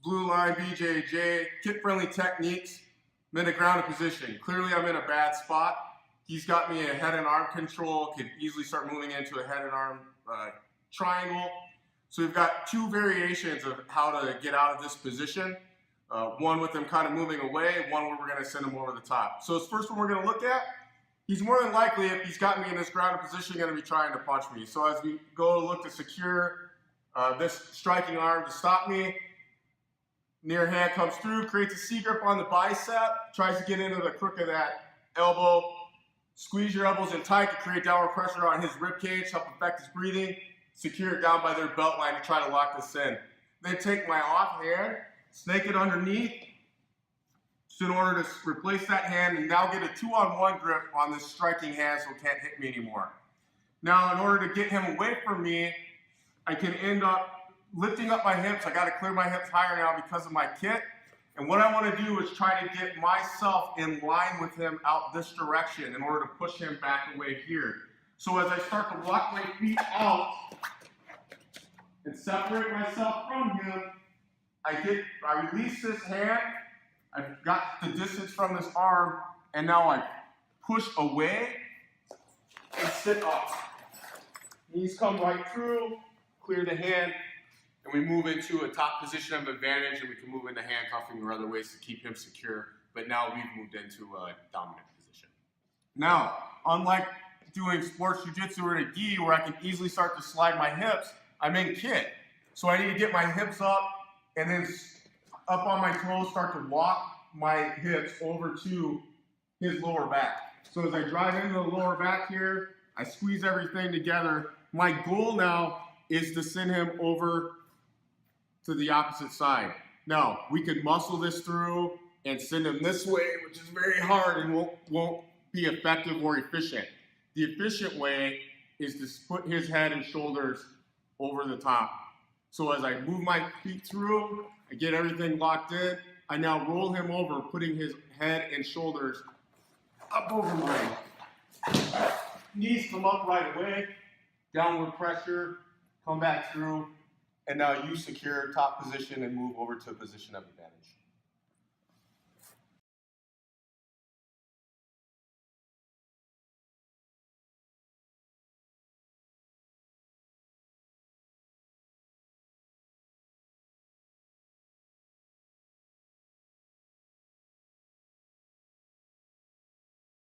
Blue line, BJJ, kid-friendly techniques. I'm in a grounded position. Clearly I'm in a bad spot. He's got me a head and arm control, could easily start moving into a head and arm triangle. So we've got two variations of how to get out of this position. One with him kind of moving away, one where we're gonna send him over the top. So this first one we're gonna look at, he's more than likely, if he's got me in this grounded position, gonna be trying to punch me. So as we go to look to secure this striking arm to stop me, near hand comes through, creates a C-grip on the bicep, tries to get into the crook of that elbow. Squeeze your elbows in tight to create downward pressure on his rib cage, help affect his breathing. Secure it down by their belt line to try to lock this in. Then take my off hand, snake it underneath, just in order to replace that hand and now get a 2-on-1 grip on this striking hand so it can't hit me anymore. Now, in order to get him away from me, I can end up lifting up my hips. I got to clear my hips higher now because of my kit. And what I want to do is try to get myself in line with him out this direction in order to push him back away here. So as I start to walk my feet out and separate myself from him, I release this hand, I've got the distance from this arm, and now I push away and sit up. Knees come right through, clear the hand, and we move into a top position of advantage, and we can move into handcuffing or other ways to keep him secure. But now we've moved into a dominant position. Now, unlike doing sports jiu-jitsu or in a gi where I can easily start to slide my hips, I'm in kit. So I need to get my hips up and then up on my toes, start to walk my hips over to his lower back. So as I drive into the lower back here, I squeeze everything together. My goal now is to send him over to the opposite side. Now, we could muscle this through and send him this way, which is very hard and won't be effective or efficient. The efficient way is to put his head and shoulders over the top. So as I move my feet through, I get everything locked in, I now roll him over, putting his head and shoulders up over mine. Knees come up right away, downward pressure, come back through, and now you secure top position and move over to a position of advantage.